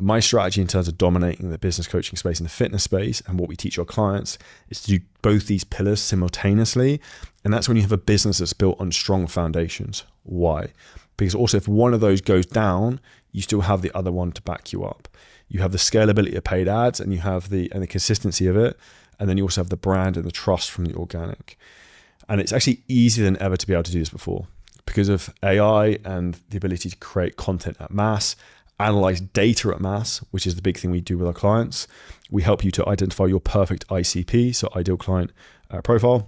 my strategy in terms of dominating the business coaching space and the fitness space and what we teach our clients is to do both these pillars simultaneously. And that's when you have a business that's built on strong foundations. Why? Because also if one of those goes down, you still have the other one to back you up. You have the scalability of paid ads and you have the consistency of it. And then you also have the brand and the trust from the organic. And it's actually easier than ever to be able to do this before because of AI and the ability to create content at mass, analyze data at mass, which is the big thing we do with our clients. We help you to identify your perfect ICP, so ideal client profile,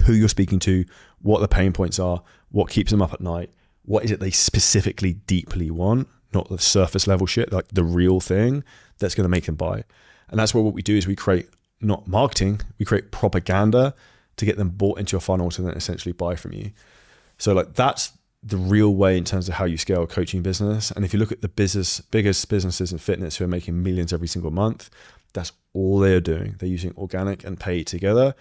who you're speaking to, what the pain points are, what keeps them up at night, what is it they specifically deeply want, not the surface level shit, like the real thing that's going to make them buy. And that's where what we do is we create not marketing, we create propaganda to get them bought into your funnel to then essentially buy from you. So like that's the real way in terms of how you scale a coaching business. And if you look at the biggest businesses in fitness who are making millions every single month, that's all they're doing. They're using organic and paid together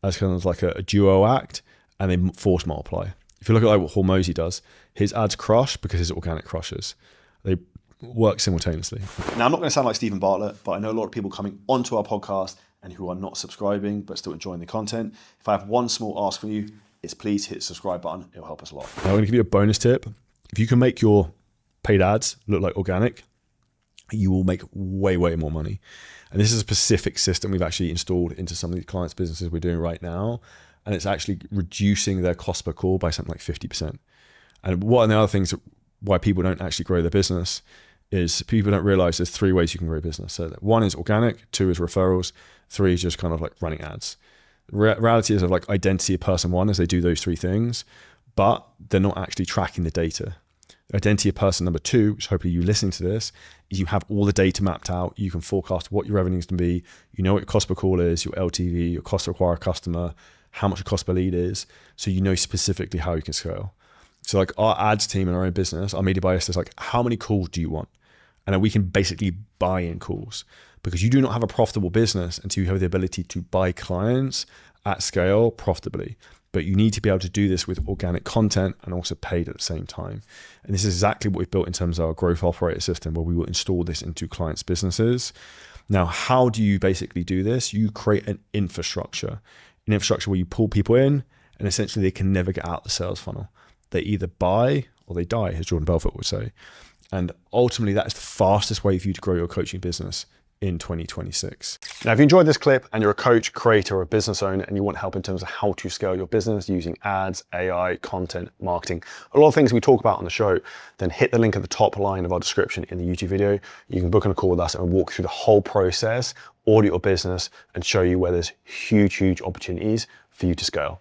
as kind of like a duo act, and they force multiply. If you look at like what Hormozy does, his ads crush because his organic crushes. They work simultaneously. Now, I'm not going to sound like Stephen Bartlett, but I know a lot of people coming onto our podcast and who are not subscribing, but still enjoying the content. If I have one small ask from you, it's please hit the subscribe button. It'll help us a lot. Now, I'm going to give you a bonus tip. If you can make your paid ads look like organic, you will make way, way more money. And this is a specific system we've actually installed into some of the clients' businesses we're doing right now. And it's actually reducing their cost per call by something like 50%. And one of the other things why people don't actually grow their business is people don't realize there's 3 ways you can grow a business. So one is organic, 2 is referrals, 3 is just kind of like running ads. Reality is of like identity of person 1 as they do those 3 things, but they're not actually tracking the data. Identity of person number 2, which hopefully you listening to this, is you have all the data mapped out. You can forecast what your revenues can be. You know what your cost per call is, your LTV, your cost to acquire a customer, how much your cost per lead is. So you know specifically how you can scale. So like our ads team in our own business, our media buyers is like, how many calls do you want? And then we can basically buy in calls because you do not have a profitable business until you have the ability to buy clients at scale profitably. But you need to be able to do this with organic content and also paid at the same time. And this is exactly what we've built in terms of our growth operator system, where we will install this into clients' businesses. Now, how do you basically do this? You create an infrastructure where you pull people in and essentially they can never get out the sales funnel. They either buy or they die, as Jordan Belfort would say. And ultimately, that is the fastest way for you to grow your coaching business in 2026. Now, if you enjoyed this clip and you're a coach, creator, or a business owner, and you want help in terms of how to scale your business using ads, AI, content, marketing, a lot of things we talk about on the show, then hit the link at the top line of our description in the YouTube video. You can book on a call with us and we'll walk through the whole process, audit your business, and show you where there's huge, huge opportunities for you to scale.